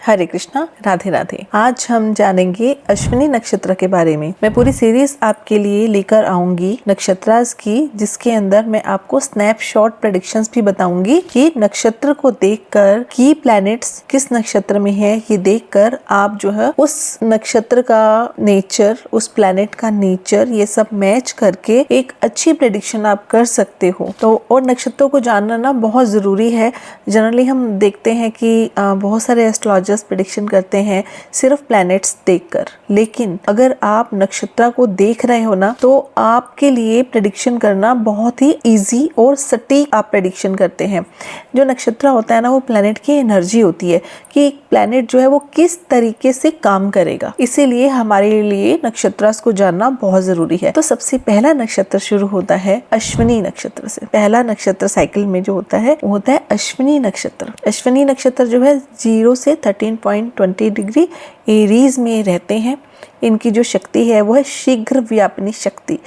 हरे कृष्णा, राधे राधे। आज हम जानेंगे अश्विनी नक्षत्र के बारे में। मैं पूरी सीरीज आपके लिए लेकर आऊंगी नक्षत्रास की, जिसके अंदर मैं आपको स्नैपशॉट प्रेडिक्शंस भी बताऊंगी कि नक्षत्र को देखकर की प्लैनेट्स किस नक्षत्र में है, ये देखकर आप जो है उस नक्षत्र का नेचर, उस प्लैनेट का नेचर, ये सब मैच करके एक अच्छी प्रेडिक्शन आप कर सकते हो। तो और नक्षत्रों को जानना ना बहुत जरूरी है। जनरली हम देखते हैं कि बहुत सारे एस्ट्रोलॉजर्स प्रेडिक्शन करते हैं सिर्फ प्लैनेट्स देखकर, लेकिन अगर आप नक्षत्र को देख रहे हो ना, तो आपके लिए प्रेडिक्शन करना बहुत ही इजी और सटीक आप प्रेडिक्शन करते हैं। जो नक्षत्र होता है ना, वो प्लैनेट की एनर्जी होती है कि एक प्लैनेट जो है वो किस तरीके से काम करेगा। इसीलिए हमारे लिए नक्षत्र को जानना बहुत जरूरी है। तो सबसे पहला नक्षत्र शुरू होता है अश्विनी नक्षत्र से। पहला नक्षत्र साइकिल में जो होता है वो होता है अश्विनी नक्षत्र। अश्विनी नक्षत्र जो है 0 से 13.20 डिग्री एरीज में रहते हैं। इनकी जो शक्ति है वो है शीघ्र व्यापिनी शक्ति।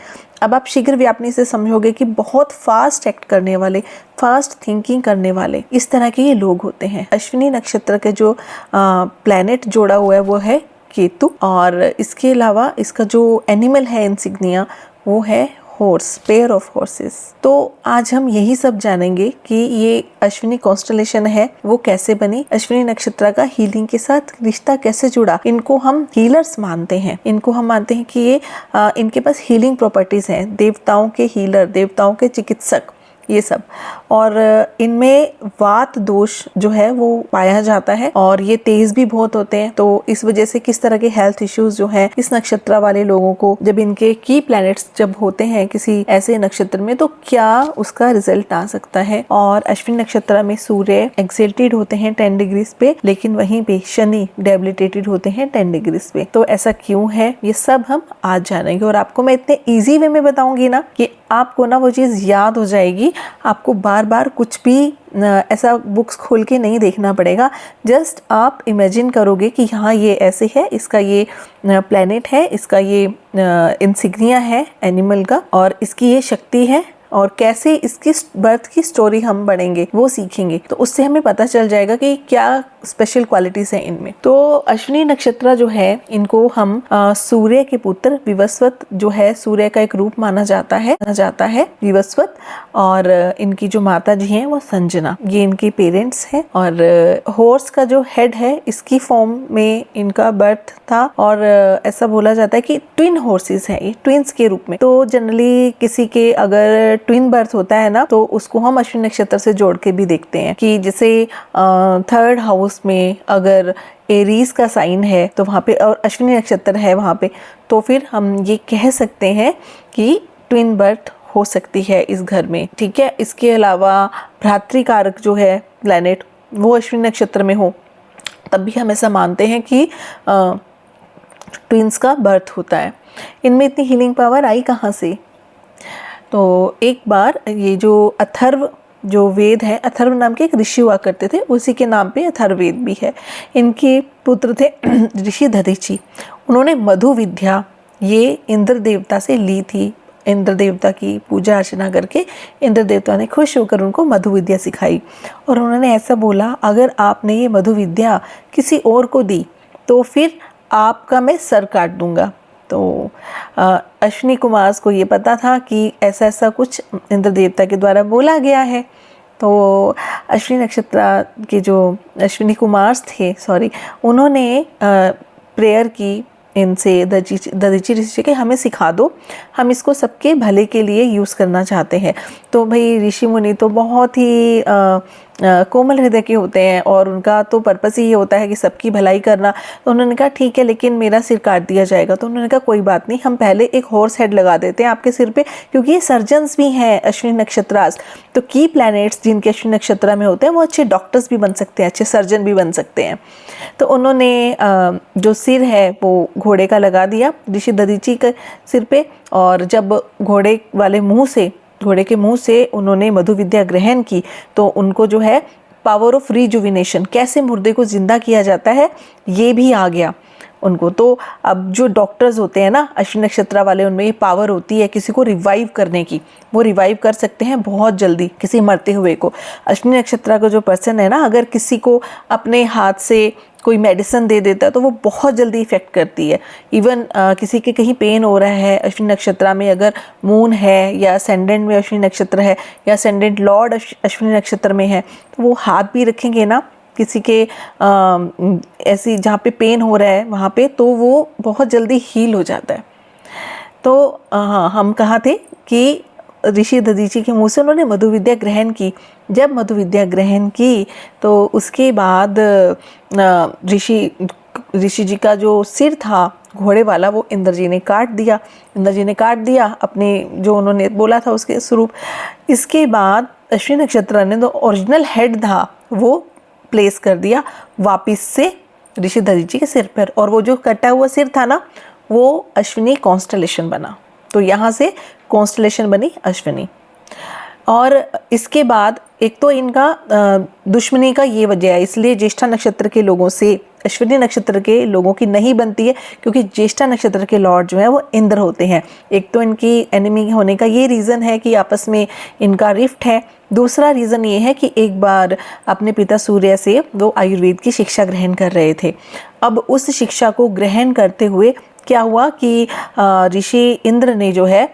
अब आप शीघ्र व्यापिनी से समझोगे कि बहुत फास्ट एक्ट करने वाले, फास्ट थिंकिंग करने वाले, इस तरह के ये लोग होते हैं। अश्विनी नक्षत्र के जो प्लैनेट जोड़ा हुआ है वो है केतु, और इसके अलावा इसका जो एनिमल है इंसिग्निया वो है हॉर्स, पेयर ऑफ हॉर्सेस। तो आज हम यही सब जानेंगे कि ये अश्विनी कॉन्स्टलेशन है वो कैसे बनी, अश्विनी नक्षत्र का हीलिंग के साथ रिश्ता कैसे जुड़ा। इनको हम हीलर्स मानते हैं, इनको हम मानते हैं कि ये इनके पास हीलिंग प्रॉपर्टीज हैं, देवताओं के हीलर, देवताओं के चिकित्सक, ये सब। और इनमें वात दोष जो है वो पाया जाता है और ये तेज भी बहुत होते हैं। तो इस वजह से किस तरह के हेल्थ इश्यूज जो हैं इस नक्षत्र वाले लोगों को, जब इनके की प्लैनेट्स जब होते हैं किसी ऐसे नक्षत्र में, तो क्या उसका रिजल्ट आ सकता है। और अश्विनी नक्षत्र में सूर्य एक्सेल्टेड होते हैं 10 डिग्रीज पे, लेकिन वहीं पे शनि डेबिलिटेटेड होते हैं 10 डिग्रीज पे। तो ऐसा क्यों है, ये सब हम आज जानेंगे। और आपको मैं इतने ईजी वे में बताऊंगी ना कि आपको ना वो चीज याद हो जाएगी। आपको बार बार कुछ भी ऐसा बुक्स खोल के नहीं देखना पड़ेगा। जस्ट आप इमेजिन करोगे कि हाँ ये ऐसे है, इसका ये प्लैनेट है, इसका ये इंसिग्निया है एनिमल का, और इसकी ये शक्ति है, और कैसे इसकी बर्थ की स्टोरी हम पढ़ेंगे वो सीखेंगे। तो उससे हमें पता चल जाएगा कि क्या स्पेशल क्वालिटीज हैं इनमें। तो अश्विनी नक्षत्र जो है इनको हम सूर्य के पुत्र विवस्वत जो है, सूर्य का एक रूप माना जाता है विवस्वत, और इनकी जो माता जी हैं वो संजना, ये इनके पेरेंट्स हैं। और हॉर्स का जो हेड है इसकी फॉर्म में इनका बर्थ था, और ऐसा बोला जाता है कि ट्विन हॉर्सेस हैं ये, ट्विंस के रूप में। तो जनरली किसी के अगर ट्विन बर्थ होता है ना, तो उसको हम अश्विनी नक्षत्र से जोड़ के भी देखते हैं कि जैसे 3rd हाउस में अगर एरीज का साइन है तो वहाँ पे, और अश्विनी नक्षत्र है वहाँ पे, तो फिर हम ये कह सकते हैं कि ट्विन बर्थ हो सकती है इस घर में। ठीक है। इसके अलावा भ्रातृकारक जो है प्लैनेट वो अश्विनी नक्षत्र में हो, तब भी हम ऐसा मानते हैं कि ट्विंस का बर्थ होता है। इनमें इतनी हीलिंग पावर आई कहाँ से? तो एक बार ये जो अथर्व जो वेद है, अथर्व नाम के एक ऋषि हुआ करते थे, उसी के नाम पे अथर्ववेद भी है। इनके पुत्र थे ऋषि दधीचि। उन्होंने मधु विद्या ये इंद्र देवता से ली थी। इंद्र देवता की पूजा अर्चना करके इंद्र देवता ने खुश होकर उनको मधु विद्या सिखाई, और उन्होंने ऐसा बोला, अगर आपने ये मधु विद्या किसी और को दी तो फिर आपका मैं सर काट दूंगा। तो अश्विनी कुमार को ये पता था कि ऐसा ऐसा कुछ इंद्र देवता के द्वारा बोला गया है। तो अश्विनी नक्षत्र के जो अश्विनी कुमार थे, उन्होंने प्रेयर की इनसे, दधीचि ऋषि के, हमें सिखा दो, हम इसको सबके भले के लिए यूज़ करना चाहते हैं। तो भाई ऋषि मुनि तो बहुत ही कोमल हृदय के होते हैं, और उनका तो पर्पस ही ये होता है कि सबकी भलाई करना। तो उन्होंने कहा ठीक है, लेकिन मेरा सिर काट दिया जाएगा। तो उन्होंने कहा कोई बात नहीं, हम पहले एक हॉर्स हेड लगा देते हैं आपके सिर पे, क्योंकि ये सर्जन्स भी हैं अश्विनी नक्षत्रास। तो की प्लैनेट्स जिनके अश्विनी नक्षत्र में होते हैं वो अच्छे डॉक्टर्स भी बन सकते हैं, अच्छे सर्जन भी बन सकते हैं। तो उन्होंने जो सिर है वो घोड़े का लगा दिया ऋषि दधीचि के सिर पे, और जब घोड़े के मुंह से उन्होंने मधु विद्या ग्रहण की, तो उनको जो है पावर ऑफ रिजुविनेशन, कैसे मुर्दे को जिंदा किया जाता है, ये भी आ गया उनको। तो अब जो डॉक्टर्स होते हैं ना अश्विनी नक्षत्र वाले, उनमें ये पावर होती है किसी को रिवाइव करने की, वो रिवाइव कर सकते हैं बहुत जल्दी किसी मरते हुए को। अश्विनी नक्षत्र का जो पर्सन है ना, अगर किसी को अपने हाथ से कोई मेडिसिन दे देता है तो वो बहुत जल्दी इफ़ेक्ट करती है। इवन किसी के कहीं पेन हो रहा है अश्विनी नक्षत्र में, अगर मून है या असेंडेंट में अश्विनी नक्षत्र है या असेंडेंट लॉर्ड अश्विनी नक्षत्र में है, तो वो हाथ भी रखेंगे ना किसी के ऐसी जहाँ पे पेन हो रहा है वहाँ पे, तो वो बहुत जल्दी हील हो जाता है। तो हम कहा थे कि ऋषि दधीची के मुँह से उन्होंने मधु विद्या ग्रहण की। जब मधु विद्या ग्रहण की तो उसके बाद ऋषि जी का जो सिर था घोड़े वाला वो इंद्र जी ने काट दिया। इंद्र जी ने काट दिया अपने जो उन्होंने बोला था उसके स्वरूप। इसके बाद अश्विनी नक्षत्र ने जो ओरिजिनल हेड था वो प्लेस कर दिया वापिस से ऋषि दधीची के सिर पर, और वो जो कटा हुआ सिर था ना वो अश्विनी कॉन्स्टलेशन बना। तो यहाँ से कॉन्स्टलेशन बनी अश्विनी। और इसके बाद एक तो इनका दुश्मनी का ये वजह है, इसलिए ज्येष्ठा नक्षत्र के लोगों से अश्विनी नक्षत्र के लोगों की नहीं बनती है, क्योंकि ज्येष्ठा नक्षत्र के लॉर्ड जो है वो इंद्र होते हैं। एक तो इनकी एनिमी होने का ये रीज़न है कि आपस में इनका रिफ्ट है। दूसरा रीज़न ये है कि एक बार अपने पिता सूर्य से वो आयुर्वेद की शिक्षा ग्रहण कर रहे थे। अब उस शिक्षा को ग्रहण करते हुए क्या हुआ कि ऋषि इंद्र ने जो है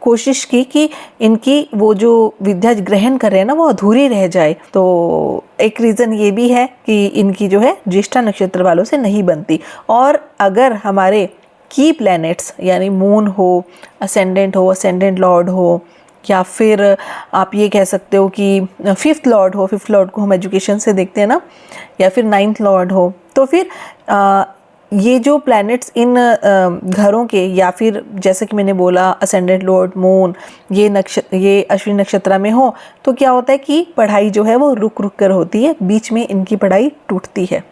कोशिश की कि इनकी वो जो विद्या ग्रहण कर रहे हैं ना वो अधूरी रह जाए। तो एक रीज़न ये भी है कि इनकी जो है ज्येष्ठा नक्षत्र वालों से नहीं बनती। और अगर हमारे की प्लैनेट्स यानी मून हो, असेंडेंट लॉर्ड हो, या फिर आप ये कह सकते हो कि फिफ्थ लॉर्ड हो, फिफ्थ लॉर्ड को हम एजुकेशन से देखते हैं ना, या फिर नाइन्थ लॉर्ड हो, तो फिर ये जो प्लैनेट्स इन घरों के, या फिर जैसे कि मैंने बोला असेंडेंट लॉर्ड मून ये अश्विनी नक्षत्र में हो, तो क्या होता है कि पढ़ाई जो है वो रुक रुक कर होती है, बीच में इनकी पढ़ाई टूटती है।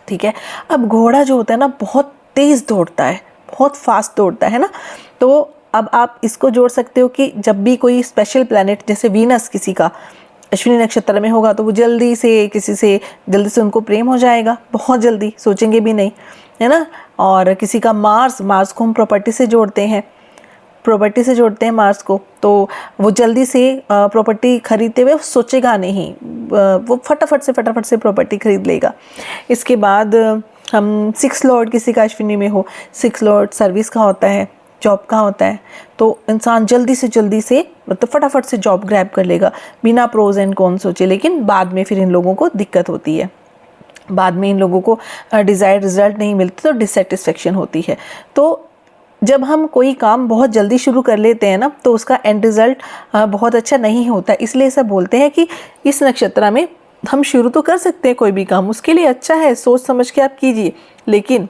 ठीक है। अब घोड़ा जो होता है ना बहुत तेज़ दौड़ता है, बहुत फास्ट दौड़ता है ना। तो अब आप इसको जोड़ सकते हो कि जब भी कोई स्पेशल प्लैनेट जैसे वीनस किसी का अश्विनी नक्षत्र में होगा तो वो जल्दी से किसी से जल्दी उनको प्रेम हो जाएगा, बहुत जल्दी, सोचेंगे भी नहीं, है ना। और किसी का मार्स को हम प्रॉपर्टी से जोड़ते हैं मार्स को, तो वो जल्दी से प्रॉपर्टी खरीदते हुए सोचेगा नहीं, वो फटाफट से प्रॉपर्टी खरीद लेगा। इसके बाद हम सिक्स लॉर्ड किसी का अश्विनी में हो, सिक्स लॉर्ड सर्विस का होता है, जॉब का होता है, तो इंसान जल्दी से मतलब फटाफट से जॉब ग्रैब कर लेगा बिना प्रोज एंड कॉन सोचे। लेकिन बाद में फिर इन लोगों को दिक्कत होती है, बाद में इन लोगों को डिज़ायर्ड रिजल्ट नहीं मिलते, तो डिससेटिस्फेक्शन होती है। तो जब हम कोई काम बहुत जल्दी शुरू कर लेते हैं ना तो उसका एंड रिज़ल्ट बहुत अच्छा नहीं होता। इसलिए ऐसा बोलते हैं कि इस नक्षत्र में हम शुरू तो कर सकते हैं कोई भी काम, उसके लिए अच्छा है, सोच समझ के आप कीजिए, लेकिन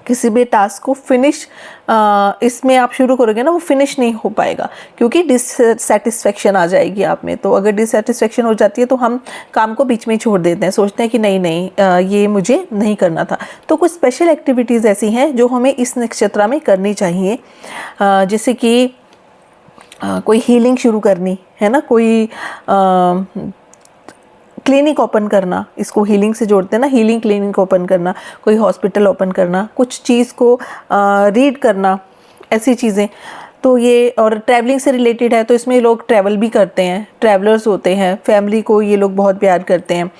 किसी भी टास्क को फिनिश इसमें आप शुरू करोगे ना वो फिनिश नहीं हो पाएगा, क्योंकि डिससेटिस्फेक्शन आ जाएगी आप में। तो अगर डिससेटिस्फेक्शन हो जाती है तो हम काम को बीच में ही छोड़ देते हैं, सोचते हैं कि नहीं ये मुझे नहीं करना था। तो कुछ स्पेशल एक्टिविटीज़ ऐसी हैं जो हमें इस नक्षत्र में करनी चाहिए, जैसे कि कोई हीलिंग शुरू करनी है ना, कोई क्लिनिक ओपन करना, इसको हीलिंग से जोड़ते हैं ना, हीलिंग क्लिनिक ओपन करना, कोई हॉस्पिटल ओपन करना, कुछ चीज़ को रीड करना, ऐसी चीज़ें। तो ये और ट्रैवलिंग से रिलेटेड है, तो इसमें लोग ट्रैवल भी करते हैं, ट्रैवलर्स होते हैं, फैमिली को ये लोग बहुत प्यार करते हैं,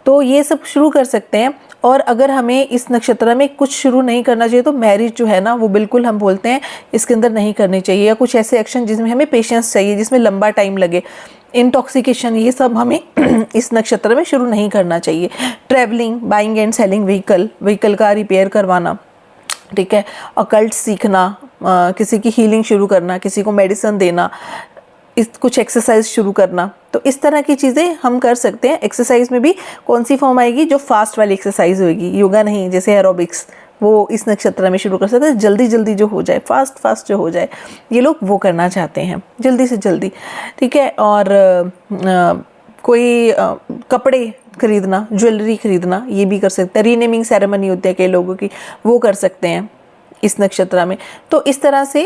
तो ये सब शुरू कर सकते हैं। और अगर हमें इस नक्षत्र में कुछ शुरू नहीं करना चाहिए तो मैरिज जो है ना वो बिल्कुल हम बोलते हैं इसके अंदर नहीं करनी चाहिए, या कुछ ऐसे एक्शन जिसमें हमें पेशेंस चाहिए, जिसमें लंबा टाइम लगे, इंटॉक्सिकेशन, ये सब हमें इस नक्षत्र में शुरू नहीं करना चाहिए। Travelling, buying and selling vehicle का रिपेयर करवाना, ठीक है, ऑकल्ट सीखना, किसी की हीलिंग शुरू करना, किसी को मेडिसिन देना, कुछ एक्सरसाइज शुरू करना, तो इस तरह की चीज़ें हम कर सकते हैं। एक्सरसाइज में भी कौन सी फॉर्म आएगी, जो फास्ट वाली एक्सरसाइज होगी, योगा नहीं, जैसे एरोबिक्स, वो इस नक्षत्र में शुरू कर सकते हैं। जल्दी जो हो जाए, फास्ट जो हो जाए, ये लोग वो करना चाहते हैं, जल्दी से जल्दी, ठीक है। और कोई कपड़े खरीदना, ज्वेलरी खरीदना, ये भी कर सकते हैं। रीनेमिंग सेरेमनी होती है कई लोगों की, वो कर सकते हैं इस नक्षत्र में। तो इस तरह से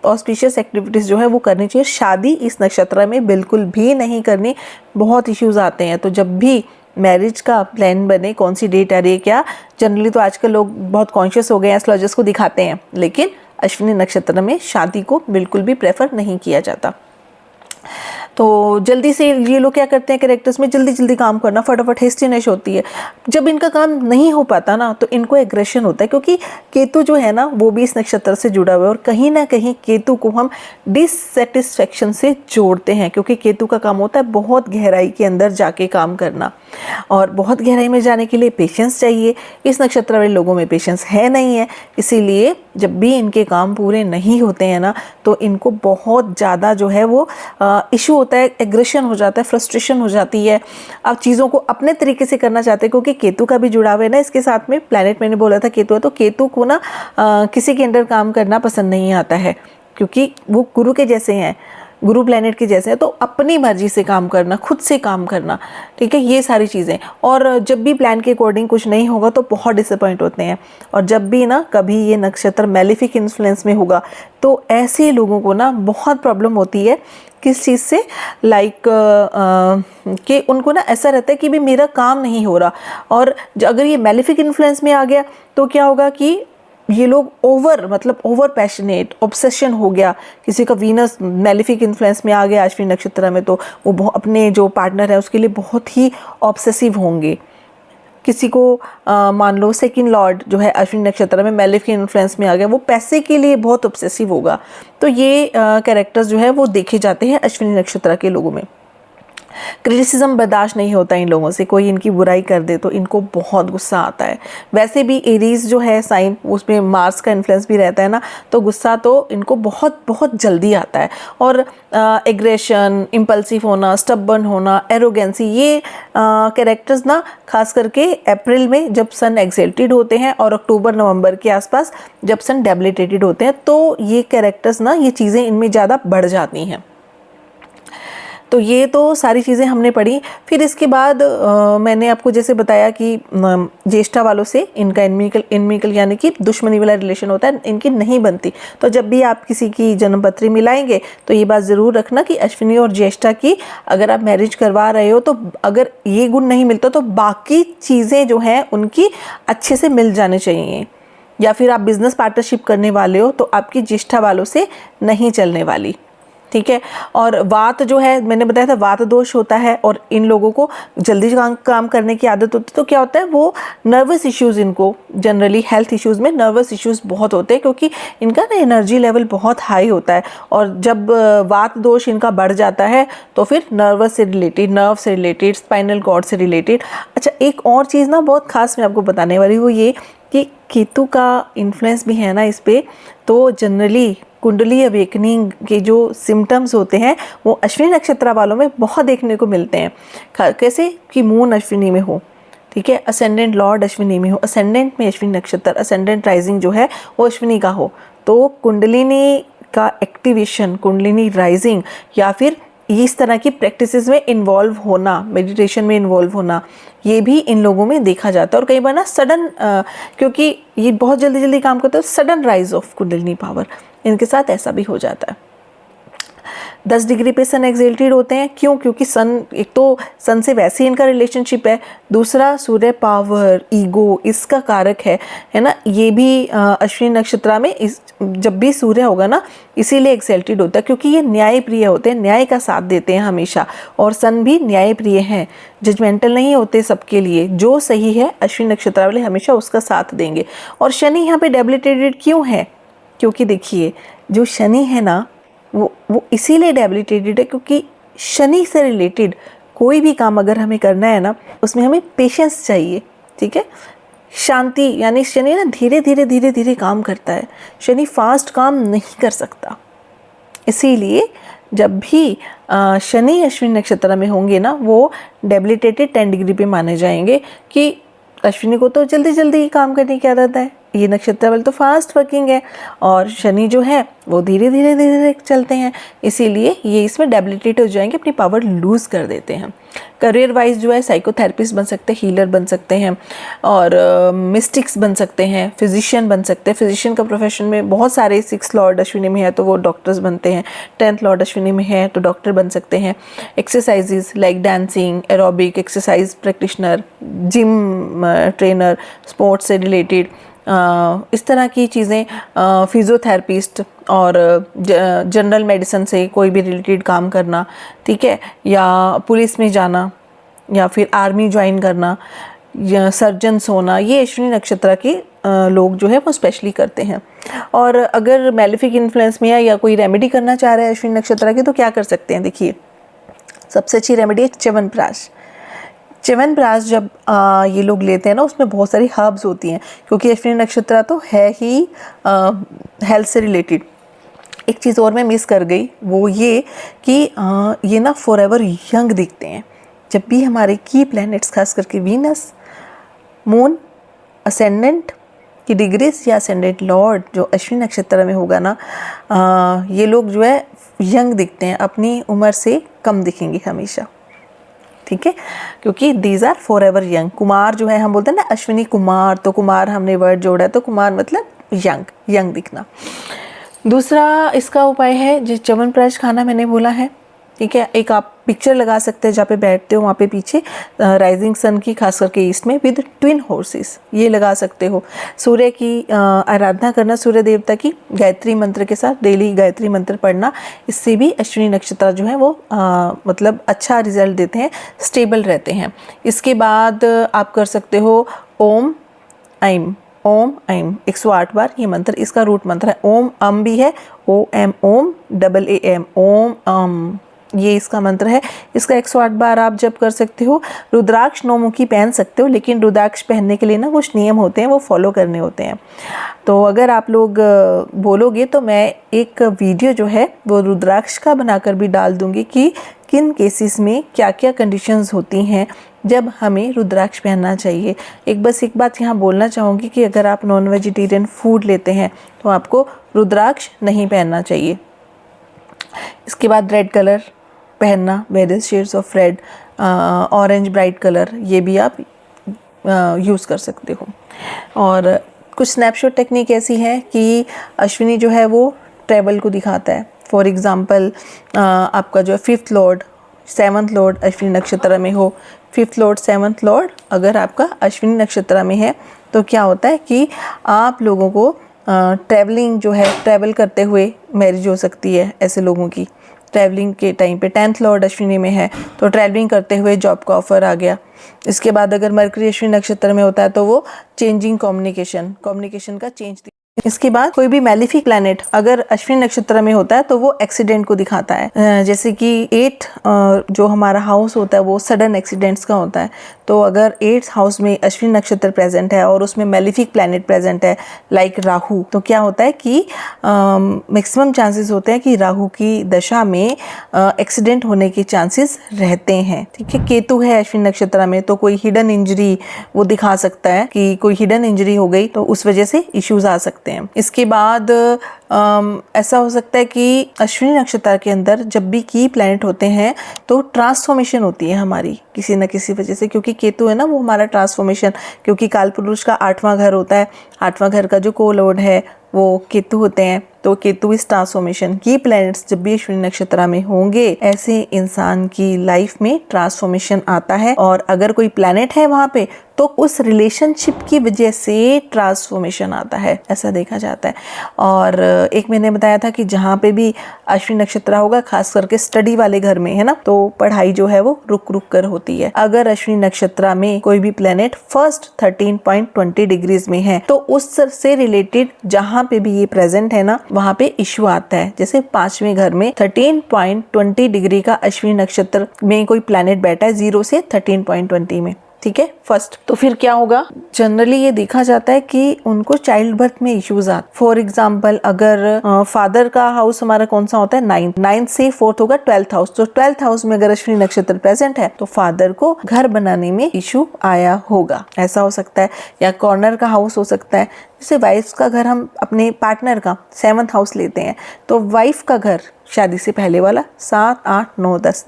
ऑस्पिशियस एक्टिविटीज़ जो है वो करनी चाहिए। शादी इस नक्षत्र में बिल्कुल भी नहीं करनी, बहुत इश्यूज आते हैं। तो जब भी मैरिज का प्लान बने, कौन सी डेट आ रही है क्या, जनरली तो आजकल लोग बहुत कॉन्शियस हो गए हैं, एस्ट्रोलॉजर्स को दिखाते हैं, लेकिन अश्विनी नक्षत्र में शादी को बिल्कुल भी प्रेफर नहीं किया जाता। तो जल्दी से ये लोग क्या करते हैं, कैरेक्टर्स में जल्दी जल्दी काम करना, फटाफट हेस्टीनेस होती है। जब इनका काम नहीं हो पाता ना तो इनको एग्रेशन होता है, क्योंकि केतु जो है ना वो भी इस नक्षत्र से जुड़ा हुआ है और कहीं ना कहीं केतु को हम डिससेटिस्फेक्शन से जोड़ते हैं, क्योंकि केतु का काम होता है बहुत गहराई के अंदर जाके काम करना, और बहुत गहराई में जाने के लिए पेशेंस चाहिए। इस नक्षत्र वाले लोगों में पेशेंस है नहीं है, इसीलिए जब भी इनके काम पूरे नहीं होते हैं ना तो इनको बहुत ज़्यादा जो है वो इशू होता है, एग्रेशन हो जाता है, फ्रस्ट्रेशन हो जाती है। आप चीज़ों को अपने तरीके से करना चाहते हैं, क्योंकि केतु का भी जुड़ाव है ना इसके साथ में, प्लैनेट मैंने बोला था केतु है, तो केतु को ना किसी के अंडर काम करना पसंद नहीं आता है, क्योंकि वो गुरु के जैसे हैं, गुरु प्लैनेट के जैसे हैं, तो अपनी मर्जी से काम करना, खुद से काम करना, ठीक है, ये सारी चीज़ें। और जब भी प्लान के अकॉर्डिंग कुछ नहीं होगा तो बहुत डिसअपॉइंट होते हैं। और जब भी ना कभी ये नक्षत्र मैलिफिक इन्फ्लुएंस में होगा तो ऐसे लोगों को ना बहुत प्रॉब्लम होती है। किस चीज़ से, लाइक कि उनको ना ऐसा रहता है कि भी मेरा काम नहीं हो रहा, और अगर ये मैलिफिक इन्फ्लुएंस में आ गया तो क्या होगा कि ये लोग ओवर पैशनेट, ऑब्सेशन हो गया। किसी का वीनस मैलिफिक इन्फ्लुएंस में आ गया अश्विनी नक्षत्र में तो वो अपने जो पार्टनर है उसके लिए बहुत ही ऑब्सेसिव होंगे। किसी को मान लो सेकंड लॉर्ड जो है अश्विनी नक्षत्र में मैलिफिक इन्फ्लुएंस में आ गया, वो पैसे के लिए बहुत ऑब्सेसिव होगा। तो ये कैरेक्टर्स जो है वो देखे जाते हैं अश्विनी नक्षत्र के लोगों में। क्रिटिसिज्म बर्दाश्त नहीं होता इन लोगों से, कोई इनकी बुराई कर दे तो इनको बहुत गुस्सा आता है। वैसे भी एरीज जो है साइन, उसमें मार्स का इन्फ्लुएंस भी रहता है ना, तो गुस्सा तो इनको बहुत बहुत जल्दी आता है। और एग्रेशन, इम्पल्सिव होना, स्टबर्न होना, एरोगेंसी, ये कैरेक्टर्स ना खास करके अप्रैल में जब सन एक्सेल्टेड होते हैं और अक्टूबर नवंबर के आसपास जब सन डेबिलिटेटेड होते हैं, तो ये कैरेक्टर्स ना, ये चीज़ें इनमें ज़्यादा बढ़ जाती हैं। तो ये तो सारी चीज़ें हमने पढ़ी। फिर इसके बाद मैंने आपको जैसे बताया कि ज्येष्ठा वालों से इनका इनमिकल यानी कि दुश्मनी वाला रिलेशन होता है, इनकी नहीं बनती। तो जब भी आप किसी की जन्मपत्री मिलाएंगे तो ये बात ज़रूर रखना कि अश्विनी और ज्येष्ठा की अगर आप मैरिज करवा रहे हो तो अगर ये गुण नहीं मिलता तो बाकी चीज़ें जो हैं उनकी अच्छे से मिल जाने चाहिए। या फिर आप बिजनेस पार्टनरशिप करने वाले हो तो आपकी ज्येष्ठा वालों से नहीं चलने वाली, ठीक है। और वात जो है, मैंने बताया था वात दोष होता है और इन लोगों को जल्दी काम करने की आदत होती है। तो क्या होता है, वो नर्वस इश्यूज़, इनको जनरली हेल्थ इश्यूज़ में नर्वस इश्यूज़ बहुत होते हैं, क्योंकि इनका ना एनर्जी लेवल बहुत हाई होता है। और जब वात दोष इनका बढ़ जाता है तो फिर नर्वस से रिलेटेड, नर्व से रिलेटेड, स्पाइनल कॉर्ड से रिलेटेड। अच्छा, एक और चीज़ ना बहुत खास मैं आपको बताने वाली, वो ये कि केतु का इन्फ्लुएंस भी है ना इस पर। तो जनरली कुंडली अवेकनिंग के जो सिम्टम्स होते हैं वो अश्विनी नक्षत्र वालों में बहुत देखने को मिलते हैं। कैसे कि मून अश्विनी में हो, ठीक है, असेंडेंट लॉर्ड अश्विनी में हो, असेंडेंट में अश्विनी नक्षत्र, असेंडेंट राइजिंग जो है वो अश्विनी का हो, तो कुंडलिनी का एक्टिवेशन, कुंडलिनी राइजिंग या फिर इस तरह की प्रैक्टिसेस में इन्वॉल्व होना, मेडिटेशन में इन्वॉल्व होना, ये भी इन लोगों में देखा जाता है। और कई बार ना सडन, क्योंकि ये बहुत जल्दी जल्दी काम करते हैं, sudden rise of kundalini power, इनके साथ ऐसा भी हो जाता है। 10 डिग्री पे सन एक्सेल्टेड होते हैं, क्यों? क्योंकि सन, एक तो सन से वैसे ही इनका रिलेशनशिप है, दूसरा सूर्य पावर, ईगो, इसका कारक है ना। ये भी अश्विनी नक्षत्र में जब भी सूर्य होगा ना, इसीलिए एक्सेल्टेड होता है, क्योंकि ये न्याय प्रिय होते हैं, न्याय का साथ देते हैं हमेशा। और सन भी न्याय प्रिय हैं, जजमेंटल नहीं होते सबके लिए, जो सही है अश्विनी नक्षत्र वाले हमेशा उसका साथ देंगे। और शनि यहाँ पे डेबिलिटेटेड क्यों है? क्योंकि देखिए, जो शनि है ना वो इसीलिए डेबिलिटेटेड है क्योंकि शनि से रिलेटेड कोई भी काम अगर हमें करना है ना, उसमें हमें पेशेंस चाहिए, ठीक है। शांति, यानी शनि ना धीरे धीरे धीरे धीरे काम करता है, शनि फास्ट काम नहीं कर सकता। इसीलिए जब भी शनि अश्विनी नक्षत्र में होंगे ना, वो डेबिलिटेटेड 10 डिग्री पे माने जाएंगे कि अश्विनी को तो जल्दी जल्दी काम करने की आदत है, ये नक्षत्र वाले तो फास्ट वर्किंग है, और शनि जो है वो धीरे धीरे धीरे धीरे चलते हैं, इसीलिए ये इसमें डेबिलिटेट हो जाएंगे, अपनी पावर लूज़ कर देते हैं। करियर वाइज जो है साइकोथेरेपिस्ट बन सकते हैं, हीलर बन सकते हैं, और मिस्टिक्स बन सकते हैं, फिजिशियन बन सकते हैं। फिजिशियन का प्रोफेशन में बहुत सारे, 6 लॉर्ड अश्विनी में है तो वो डॉक्टर्स बनते हैं, 10th लॉर्ड अश्विनी में है तो डॉक्टर बन सकते हैं। Exercises like dancing, aerobic, exercise practitioner, gym trainer, sports से रिलेटेड इस तरह की चीज़ें, फिजियोथेरेपिस्ट, और जनरल मेडिसिन से कोई भी रिलेटेड काम करना, ठीक है, या पुलिस में जाना या फिर आर्मी ज्वाइन करना या सर्जन्स होना, ये अश्विनी नक्षत्र के लोग जो है वो स्पेशली करते हैं। और अगर मेलेफिक इन्फ्लुएंस में या कोई रेमेडी करना चाह रहे हैं अश्विनी नक्षत्र के, तो क्या कर सकते हैं? देखिए, सबसे अच्छी रेमेडी है च्यवनप्राश। च्यवनप्राश जब ये लोग लेते हैं ना, उसमें बहुत सारी हर्ब्स होती हैं, क्योंकि अश्विनी नक्षत्र तो है ही हेल्थ से रिलेटेड। एक चीज़ और मैं मिस कर गई, वो ये कि ये ना फॉरएवर यंग दिखते हैं। जब भी हमारे की प्लैनेट्स, खास करके वीनस, मून, असेंडेंट की डिग्रीज या असेंडेंट लॉर्ड जो अश्विनी नक्षत्र में होगा ना, ये लोग जो है यंग दिखते हैं, अपनी उम्र से कम दिखेंगे हमेशा, ठीक है, क्योंकि these are forever young. Kumar जो है, हम बोलते हैं ना अश्विनी कुमार, तो कुमार हमने वर्ड जोड़ा है, तो कुमार मतलब यंग दिखना। दूसरा इसका उपाय है, जो च्यवनप्राश खाना मैंने बोला है, ठीक है, एक आप पिक्चर लगा सकते हैं जहाँ पे बैठते हो, वहाँ पे पीछे राइजिंग सन की, खास करके ईस्ट में, विद ट्विन हॉर्सेस, ये लगा सकते हो। सूर्य की आराधना करना, सूर्य देवता की, गायत्री मंत्र के साथ डेली गायत्री मंत्र पढ़ना, इससे भी अश्विनी नक्षत्र जो है वो मतलब अच्छा रिजल्ट देते हैं, स्टेबल रहते हैं। इसके बाद आप कर सकते हो ओम ऐम 108 बार, ये मंत्र इसका रूट मंत्र है। ओम अम भी है, OM ओम AAM ओम अम, ये इसका मंत्र है। इसका 108 बार आप जप कर सकते हो। रुद्राक्ष 9 मुखी पहन सकते हो, लेकिन रुद्राक्ष पहनने के लिए ना कुछ नियम होते हैं, वो फॉलो करने होते हैं। तो अगर आप लोग बोलोगे तो मैं एक वीडियो जो है वो रुद्राक्ष का बनाकर भी डाल दूंगी कि किन केसेस में क्या क्या कंडीशंस होती हैं जब हमें रुद्राक्ष पहनना चाहिए। एक बात यहाँ बोलना चाहूँगी कि अगर आप नॉन वेजिटेरियन फूड लेते हैं तो आपको रुद्राक्ष नहीं पहनना चाहिए। इसके बाद रेड कलर पहनना, various shades of red, orange bright colour, ये भी आप यूज़ कर सकते हो। और कुछ स्नैपशॉट टेक्निक ऐसी है कि अश्विनी जो है वो ट्रैवल को दिखाता है। फॉर एग्ज़ाम्पल, आपका जो है 5th Lord 7th Lord Ashwini नक्षत्र में हो, 5th लॉर्ड 7th लॉर्ड अगर आपका अश्विनी नक्षत्र में है, तो क्या होता है कि आप लोगों को ट्रैवलिंग जो है, ट्रैवल करते हुए मैरिज हो सकती है ऐसे लोगों की। ट्रैवलिंग के टाइम पे 10th लॉर्ड अश्विनी में है तो ट्रैवलिंग करते हुए जॉब का ऑफर आ गया। इसके बाद अगर मरकरी अश्विनी नक्षत्र में होता है तो वो चेंजिंग कम्युनिकेशन का चेंज। इसके बाद कोई भी मैलिफिक प्लैनेट अगर अश्विनी नक्षत्र में होता है तो वो एक्सीडेंट को दिखाता है। जैसे कि 8 जो हमारा हाउस होता है वो सडन एक्सीडेंट्स का होता है। तो अगर 8th हाउस में अश्विनी नक्षत्र प्रेजेंट है और उसमें मैलिफिक प्लैनेट प्रेजेंट है लाइक राहु, तो क्या होता है कि मैक्सिमम चांसेस होते हैं कि राहु की दशा में एक्सीडेंट होने के चांसेस रहते हैं। ठीक है, केतु है अश्विनी नक्षत्र में तो कोई हिडन इंजरी वो दिखा सकता है कि कोई हिडन इंजरी हो गई तो उस वजह से इश्यूज आ सकते हैं। इसके बाद ऐसा हो सकता है कि अश्विनी नक्षत्र के अंदर जब भी की प्लैनेट होते हैं तो ट्रांसफॉर्मेशन होती है हमारी किसी न किसी वजह से, क्योंकि केतु है ना वो हमारा ट्रांसफॉर्मेशन, क्योंकि काल पुरुष का 8वां घर होता है, 8वां घर का जो को-लॉर्ड है वो केतु होते हैं। तो केतु इस ट्रांसफॉर्मेशन की प्लैनेट्स जब भी अश्विनी नक्षत्र में होंगे ऐसे इंसान की लाइफ में ट्रांसफॉर्मेशन आता है, और अगर कोई प्लैनेट है वहां पे तो उस रिलेशनशिप की वजह से ट्रांसफॉर्मेशन आता है, ऐसा देखा जाता है। और एक मैंने बताया था कि जहाँ पे भी अश्विनी नक्षत्र होगा खास करके स्टडी वाले घर में है ना, तो पढ़ाई जो है वो रुक रुक कर होती है। अगर अश्विनी नक्षत्र में कोई भी प्लैनेट फर्स्ट 13.20 डिग्रीज में है तो उससे रिलेटेड जहाँ पे भी ये प्रेजेंट है ना वहाँ पे इश्यू आता है। जैसे 5वें घर में 13.20 डिग्री का अश्विनी नक्षत्र में कोई प्लैनेट बैठा है 0 से 13.20 में, ठीक है फर्स्ट, तो फिर क्या होगा, जनरली ये देखा जाता है कि उनको चाइल्ड बर्थ में इश्यूज आते। फॉर एग्जांपल अगर फादर का हाउस हमारा कौन सा होता है 9th से 4th होगा 12th हाउस, तो 12th हाउस में अगर अश्विनी नक्षत्र प्रेजेंट है तो फादर को घर बनाने में इशू आया होगा, ऐसा हो सकता है। या कॉर्नर का हाउस हो सकता है, जैसे वाइफ का घर हम अपने पार्टनर का 7th हाउस लेते हैं तो वाइफ का घर शादी से पहले वाला 7, 8, 9, 10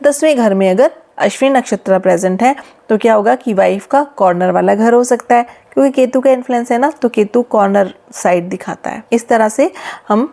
10वें घर में अगर अश्विनी नक्षत्र प्रेजेंट है तो क्या होगा कि वाइफ का कॉर्नर वाला घर हो सकता है, क्योंकि केतु का इन्फ्लुएंस है ना, तो केतु कॉर्नर साइड दिखाता है। इस तरह से हम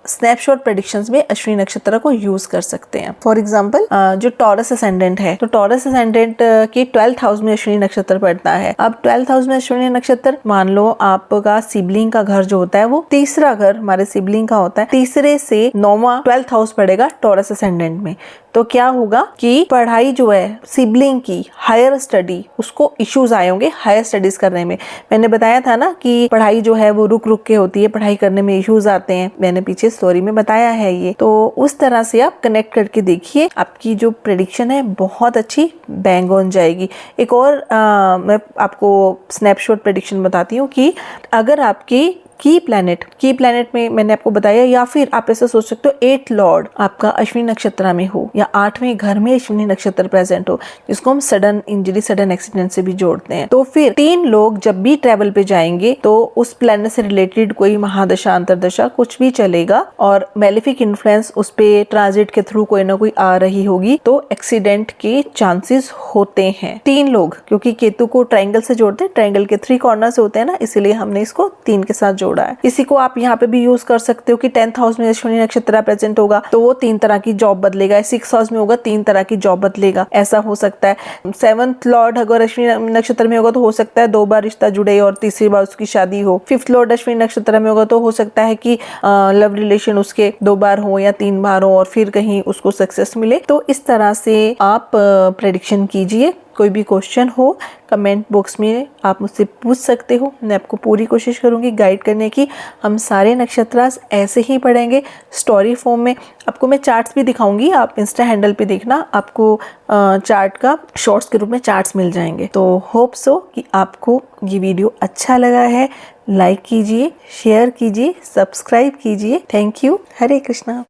स्नैपशॉट प्रेडिक्शंस में अश्विनी नक्षत्र को यूज कर सकते हैं। फॉर एग्जाम्पल जो टॉरस असेंडेंट है, तो टॉरस असेंडेंट की 12th हाउस में अश्विनी नक्षत्र पड़ता है। अब 12th हाउस में अश्विनी नक्षत्र, मान लो आपका सिबलिंग का घर जो होता है वो तीसरा घर हमारे सिबलिंग का होता है, तीसरे से 9वां 12th हाउस पड़ेगा टॉरस असेंडेंट में। तो क्या होगा कि पढ़ाई जो है सिबलिंग की, हायर स्टडी, उसको इश्यूज आए होंगे हायर स्टडीज करने में। मैंने बताया था ना कि पढ़ाई जो है वो रुक रुक के होती है, पढ़ाई करने में इश्यूज आते हैं, मैंने पीछे स्टोरी में बताया है ये। तो उस तरह से आप कनेक्ट करके देखिए, आपकी जो प्रेडिक्शन है बहुत अच्छी बैंग ऑन जाएगी। एक और मैं आपको स्नैपशॉट प्रेडिक्शन बताती हूँ कि अगर आपकी की प्लैनेट में मैंने आपको बताया, या फिर आप ऐसा सोच सकते हो 8th लॉर्ड आपका अश्विनी नक्षत्र में हो या 8वें घर में अश्विनी नक्षत्र प्रेजेंट हो, जिसको हम सडन इंजरी, सडन एक्सीडेंट से भी जोड़ते हैं। तो फिर 3 लोग जब भी ट्रेवल पे जाएंगे तो उस प्लैनेट से रिलेटेड कोई महादशा, अंतरदशा कुछ भी चलेगा और मेलेफिक इन्फ्लुएंस उस पे ट्रांजिट के थ्रू कोई ना कोई आ रही होगी, तो एक्सीडेंट के चांसेस होते हैं। 3 लोग, क्योंकि केतु को ट्रायंगल से जोड़ते हैं, ट्रायंगल के 3 कॉर्नर्स होते हैं ना, इसीलिए हमने इसको 3 के साथ जोड़ा है। इसी को आप यहाँ पे भी यूज कर सकते हो कि 10th हाउस में अश्विनी नक्षत्र प्रेजेंट होगा तो वो 3 तरह की जॉब बदलेगा, 6th हाउस में होगा 3 तरह की जॉब बदलेगा, ऐसा हो सकता है। 7th लॉर्ड अगर अश्विनी नक्षत्र में होगा तो हो सकता है 2 बार रिश्ता जुड़े और तीसरी बार उसकी शादी हो। 5th लॉर्ड अश्विनी नक्षत्र में होगा तो हो सकता है कि लव रिलेशन उसके 2 बार हो या 3 बार हो और फिर कहीं उसको सक्सेस मिले। तो इस तरह से आप प्रेडिक्शन कीजिए। कोई भी क्वेश्चन हो कमेंट बॉक्स में आप मुझसे पूछ सकते हो, मैं आपको पूरी कोशिश करूंगी गाइड करने की। हम सारे नक्षत्रास ऐसे ही पढ़ेंगे स्टोरी फॉर्म में। आपको मैं चार्ट्स भी दिखाऊंगी, आप इंस्टा हैंडल पे देखना, आपको चार्ट का शॉर्ट्स के रूप में चार्ट्स मिल जाएंगे। तो होप सो कि आपको ये वीडियो अच्छा लगा है। लाइक कीजिए, शेयर कीजिए, सब्सक्राइब कीजिए। Thank you. हरे कृष्णा।